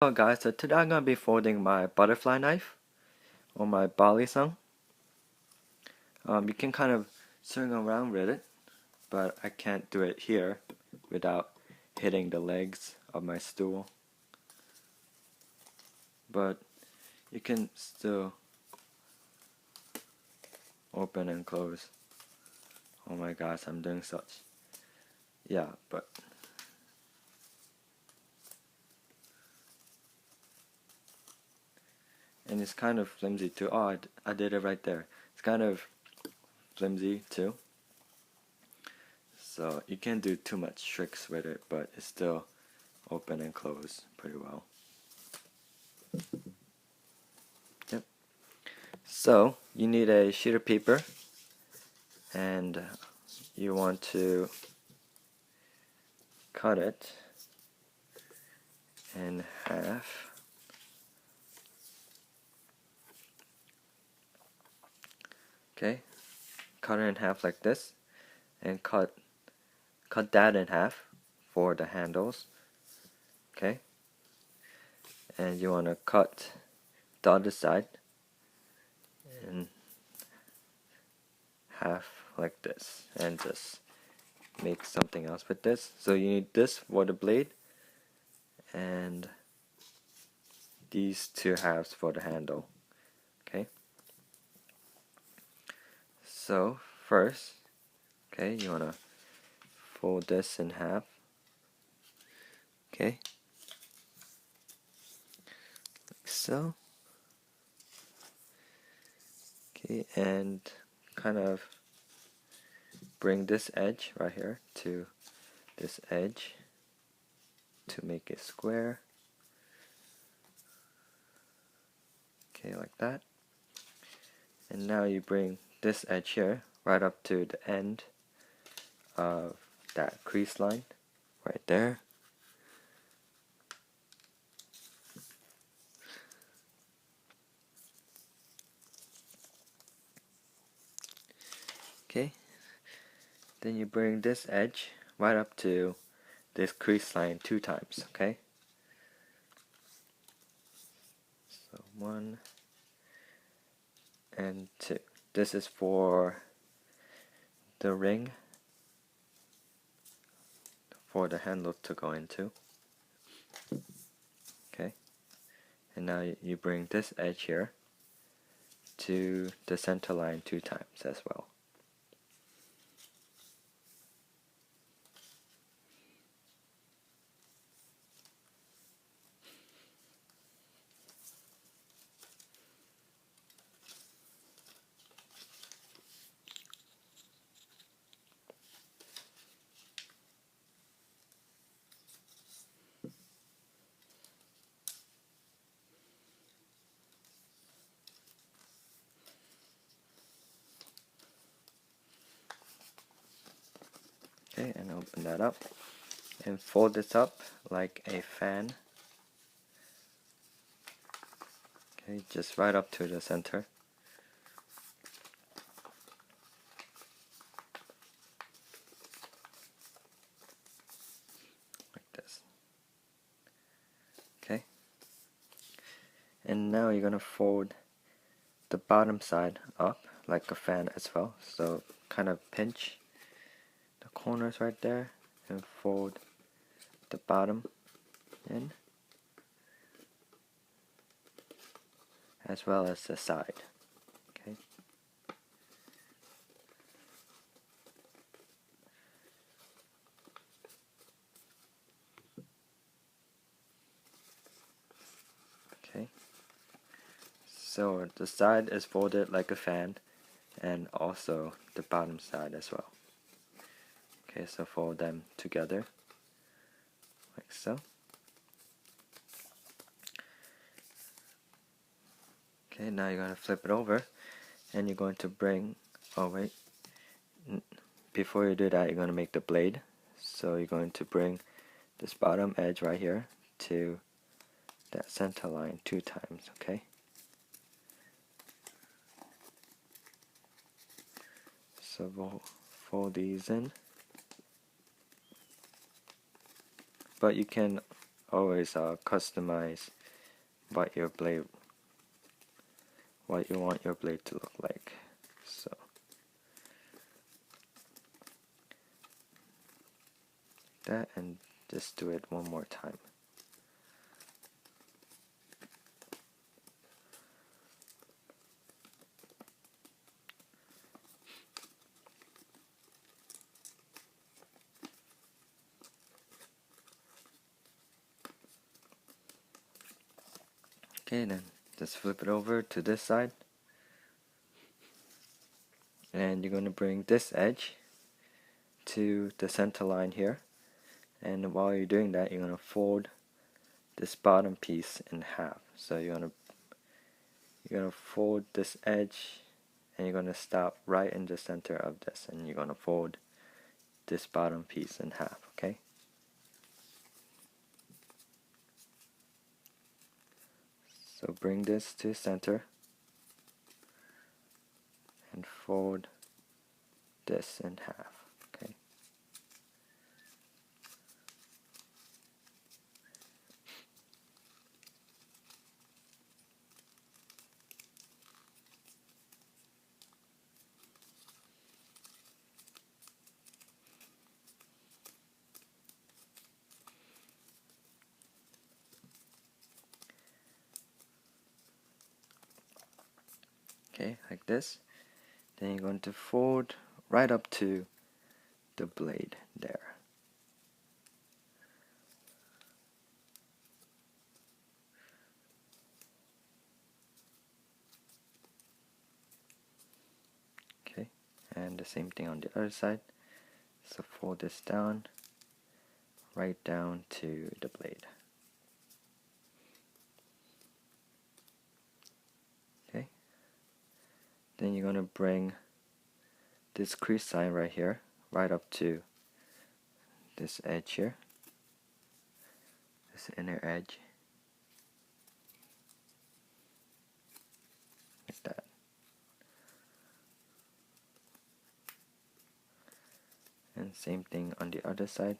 Hello guys, so today I'm going to be folding my butterfly knife or my Balisong. You can kind of swing around with it, but I can't do it here without hitting the legs of my stool. But you can still open and close. Oh my gosh, I'm doing such. Yeah, but and it's kind of flimsy too. Oh, I did it right there. It's kind of flimsy too. So you can't do too much tricks with it, but it's still open and close pretty well. Yep. So you need a sheet of paper, and you want to cut it in half. Okay, cut it in half like this, and cut that in half for the handles. Okay, and you want to cut the other side in half like this, and just make something else with this. So you need this for the blade, and these two halves for the handle. Okay, so first, okay, you want to fold this in half. Okay, like so. Okay, and kind of bring this edge right here to this edge to make it square. Okay, like that. And now you bring this edge here right up to the end of that crease line right there. Okay, then you bring this edge right up to this crease line 2 times. Okay, so 1 and 2. This is for the ring for the handle to go into. Okay, and now you bring this edge here to the center line 2 times as well. Okay, and open that up and fold this up like a fan. Okay, just right up to the center. Like this. Okay, and now you're gonna fold the bottom side up like a fan as well. So kind of pinch the corners right there and fold the bottom in, as well as the side. Okay. Okay. So the side is folded like a fan, and also the bottom side as well. Okay, so fold them together like so. Okay, now you're going to flip it over, and you're going to bring, oh wait, before you do that you're going to make the blade. So you're going to bring this bottom edge right here to that center line 2 times, okay? So we'll fold these in, but you can always customize what you want your blade to look like. So that, and just do it one more time. Okay, then just flip it over to this side, and you're going to bring this edge to the center line here, and while you're doing that, you're going to fold this bottom piece in half. So you're gonna fold this edge, and you're gonna stop right in the center of this, and you're gonna fold this bottom piece in half. Okay. So bring this to center and fold this in half. Okay. Okay, like this. Then you're going to fold right up to the blade there. Okay, and the same thing on the other side. So fold this down, right down to the blade. Okay. Then you're going to bring this crease line right here, right up to this edge here, this inner edge, like that. And same thing on the other side.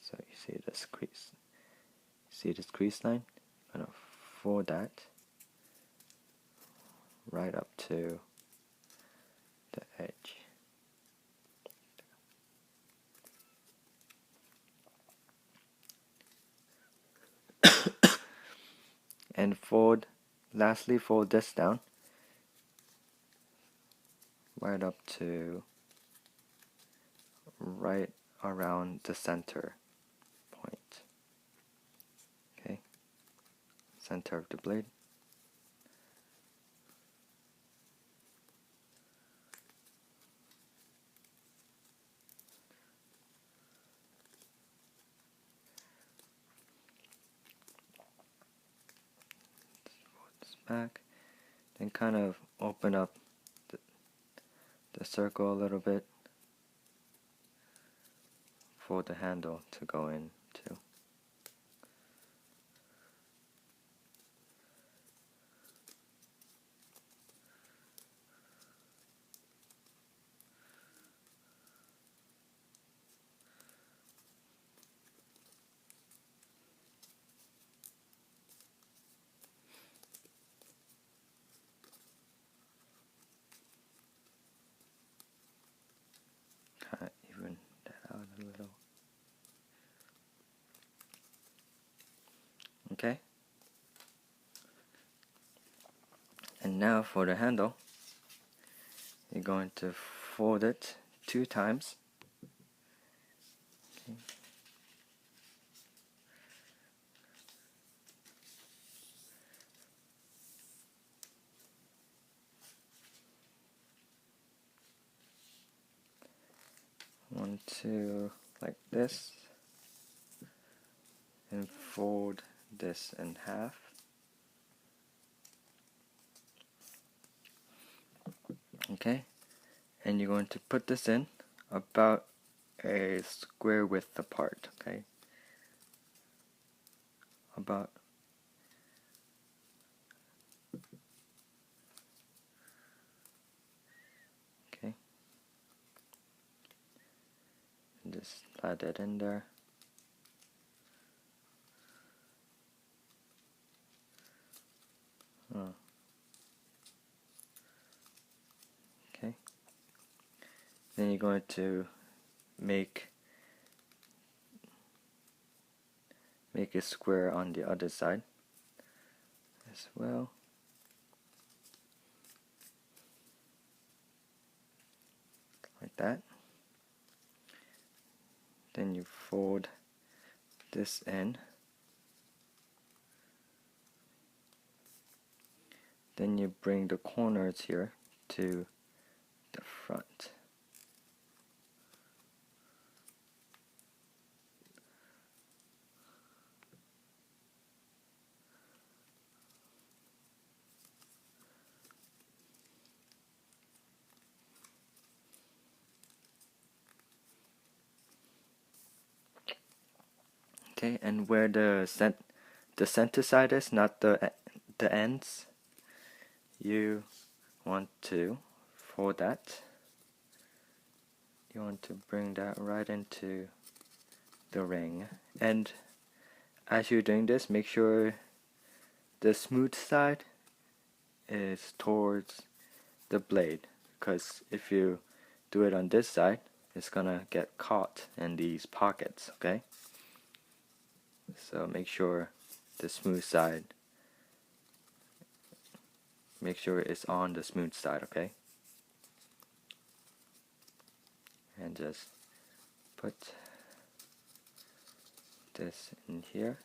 So you see this crease. See this crease line? I'm gonna fold that right up to the edge. And lastly fold this down right up to right around the center point. Okay, center of the blade. Fold this back, then kind of open up the circle a little bit for the handle to go into. Kind of even that out a little. Okay. And now for the handle, you're going to fold it 2 times. Okay. One, two, like this, and fold this in half. Okay, and you're going to put this in about a square width apart. Okay, about okay, and just slide that in there. Okay. Then you're going to make a square on the other side as well. Like that. Then you fold this in. Then you bring the corners here to the front. Okay, and where the center side is, not the ends, you want to fold that. You want to bring that right into the ring. And as you're doing this, make sure the smooth side is towards the blade, because if you do it on this side, it's gonna get caught in these pockets, okay? So make sure the smooth side, make sure it's on the smooth side, okay? And just put this in here.